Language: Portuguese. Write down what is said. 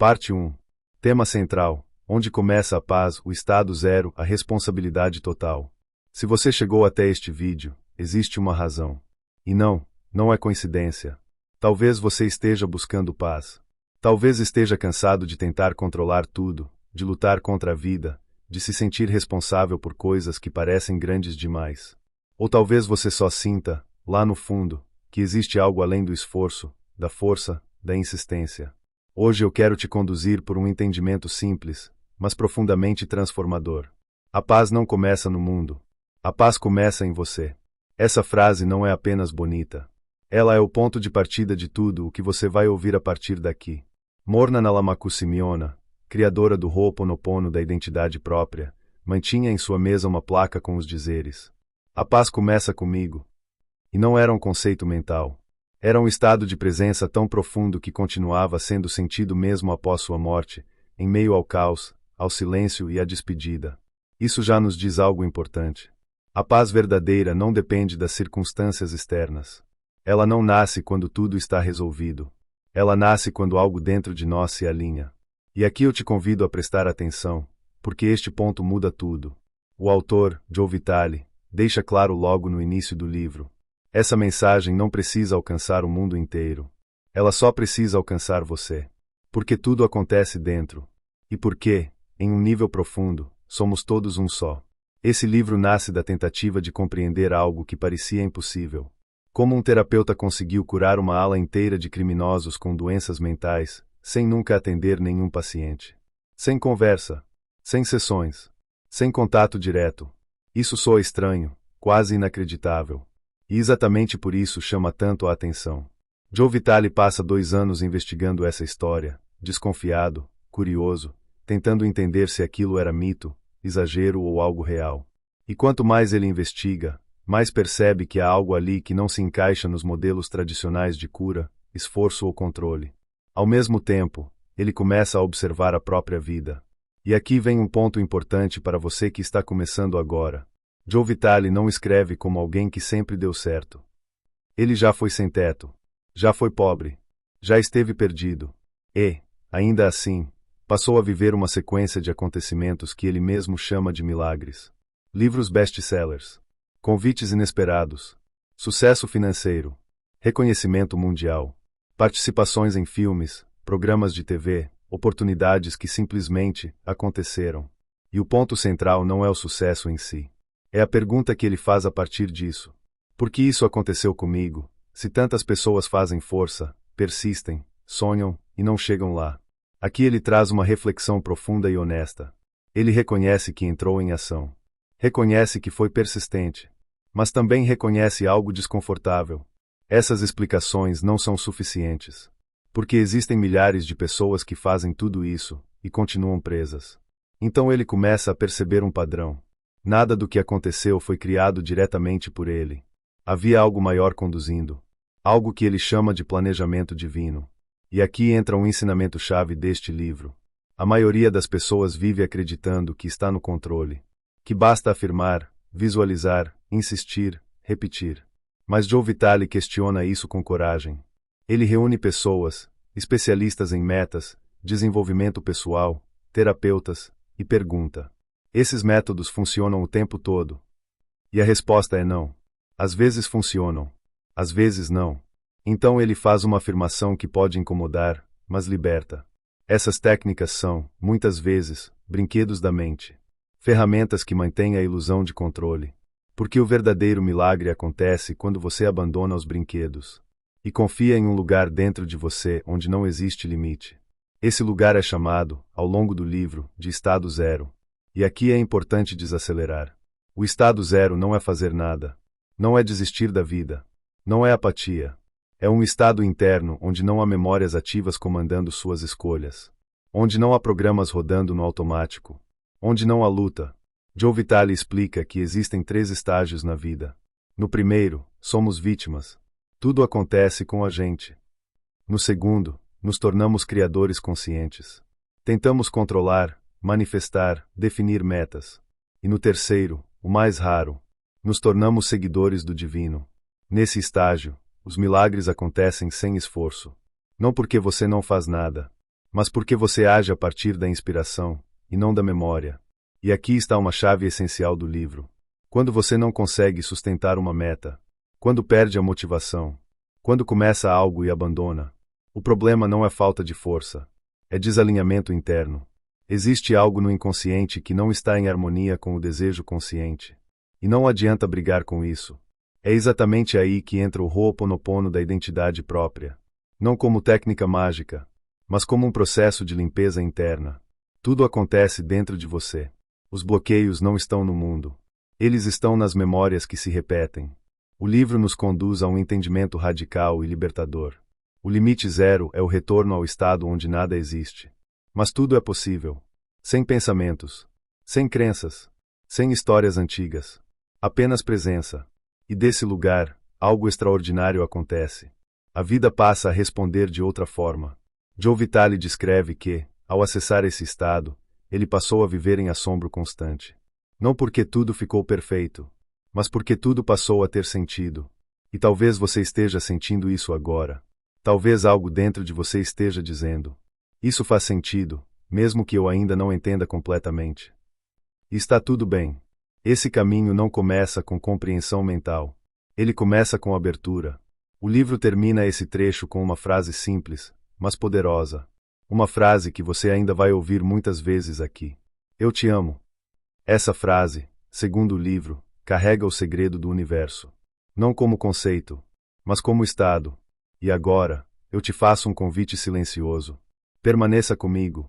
Parte 1. Tema central. Onde começa a paz, o estado zero, a responsabilidade total. Se você chegou até este vídeo, existe uma razão. E não é coincidência. Talvez você esteja buscando paz. Talvez esteja cansado de tentar controlar tudo, de lutar contra a vida, de se sentir responsável por coisas que parecem grandes demais. Ou talvez você só sinta, lá no fundo, que existe algo além do esforço, da força, da insistência. Hoje eu quero te conduzir por um entendimento simples, mas profundamente transformador. A paz não começa no mundo. A paz começa em você. Essa frase não é apenas bonita. Ela é o ponto de partida de tudo o que você vai ouvir a partir daqui. Morna Nalamaku Simeona, criadora do Ho'oponopono da identidade própria, mantinha em sua mesa uma placa com os dizeres: "A paz começa comigo." E não era um conceito mental. Era um estado de presença tão profundo que continuava sendo sentido mesmo após sua morte, em meio ao caos, ao silêncio e à despedida. Isso já nos diz algo importante. A paz verdadeira não depende das circunstâncias externas. Ela não nasce quando tudo está resolvido. Ela nasce quando algo dentro de nós se alinha. E aqui eu te convido a prestar atenção, porque este ponto muda tudo. O autor, Joe Vitale, deixa claro logo no início do livro: essa mensagem não precisa alcançar o mundo inteiro. Ela só precisa alcançar você. Porque tudo acontece dentro. E porque, em um nível profundo, somos todos um só. Esse livro nasce da tentativa de compreender algo que parecia impossível. Como um terapeuta conseguiu curar uma ala inteira de criminosos com doenças mentais, sem nunca atender nenhum paciente. Sem conversa. Sem sessões. Sem contato direto. Isso soa estranho, quase inacreditável. E exatamente por isso chama tanto a atenção. Joe Vitale passa 2 anos investigando essa história, desconfiado, curioso, tentando entender se aquilo era mito, exagero ou algo real. E quanto mais ele investiga, mais percebe que há algo ali que não se encaixa nos modelos tradicionais de cura, esforço ou controle. Ao mesmo tempo, ele começa a observar a própria vida. E aqui vem um ponto importante para você que está começando agora. Joe Vitale não escreve como alguém que sempre deu certo. Ele já foi sem teto. Já foi pobre. Já esteve perdido. E, ainda assim, passou a viver uma sequência de acontecimentos que ele mesmo chama de milagres. Livros best-sellers. Convites inesperados. Sucesso financeiro. Reconhecimento mundial. Participações em filmes, programas de TV, oportunidades que simplesmente aconteceram. E o ponto central não é o sucesso em si. É a pergunta que ele faz a partir disso. Por que isso aconteceu comigo, se tantas pessoas fazem força, persistem, sonham e não chegam lá? Aqui ele traz uma reflexão profunda e honesta. Ele reconhece que entrou em ação. Reconhece que foi persistente. Mas também reconhece algo desconfortável. Essas explicações não são suficientes. Porque existem milhares de pessoas que fazem tudo isso e continuam presas. Então ele começa a perceber um padrão. Nada do que aconteceu foi criado diretamente por ele. Havia algo maior conduzindo. Algo que ele chama de planejamento divino. E aqui entra um ensinamento-chave deste livro. A maioria das pessoas vive acreditando que está no controle. Que basta afirmar, visualizar, insistir, repetir. Mas Joe Vitale questiona isso com coragem. Ele reúne pessoas, especialistas em metas, desenvolvimento pessoal, terapeutas, e pergunta: esses métodos funcionam o tempo todo? E a resposta é não. Às vezes funcionam. Às vezes não. Então ele faz uma afirmação que pode incomodar, mas liberta. Essas técnicas são, muitas vezes, brinquedos da mente. Ferramentas que mantêm a ilusão de controle. Porque o verdadeiro milagre acontece quando você abandona os brinquedos. E confia em um lugar dentro de você onde não existe limite. Esse lugar é chamado, ao longo do livro, de estado zero. E aqui é importante desacelerar. O estado zero não é fazer nada. Não é desistir da vida. Não é apatia. É um estado interno onde não há memórias ativas comandando suas escolhas. Onde não há programas rodando no automático. Onde não há luta. Joe Vitale explica que existem 3 estágios na vida. No primeiro, somos vítimas. Tudo acontece com a gente. No segundo, nos tornamos criadores conscientes. Tentamos controlar, manifestar, definir metas. E no terceiro, o mais raro, nos tornamos seguidores do divino. Nesse estágio, os milagres acontecem sem esforço. Não porque você não faz nada. mas porque você age a partir da inspiração, e não da memória. E aqui está uma chave essencial do livro. Quando você não consegue sustentar uma meta, quando perde a motivação, quando começa algo e abandona, o problema não é falta de força, é desalinhamento interno. Existe algo no inconsciente que não está em harmonia com o desejo consciente. E não adianta brigar com isso. É exatamente aí que entra o Ho'oponopono da identidade própria. Não como técnica mágica, mas como um processo de limpeza interna. Tudo acontece dentro de você. Os bloqueios não estão no mundo. Eles estão nas memórias que se repetem. O livro nos conduz a um entendimento radical e libertador. O limite zero é o retorno ao estado onde nada existe. Mas tudo é possível. Sem pensamentos. Sem crenças. Sem histórias antigas. Apenas presença. E desse lugar, algo extraordinário acontece. A vida passa a responder de outra forma. Joe Vitale descreve que, ao acessar esse estado, ele passou a viver em assombro constante. Não porque tudo ficou perfeito, mas porque tudo passou a ter sentido. E talvez você esteja sentindo isso agora. Talvez algo dentro de você esteja dizendo: isso faz sentido, mesmo que eu ainda não entenda completamente. E está tudo bem. Esse caminho não começa com compreensão mental. Ele começa com abertura. O livro termina esse trecho com uma frase simples, mas poderosa. Uma frase que você ainda vai ouvir muitas vezes aqui. Eu te amo. Essa frase, segundo o livro, carrega o segredo do universo. Não como conceito, mas como estado. E agora, eu te faço um convite silencioso. Permaneça comigo.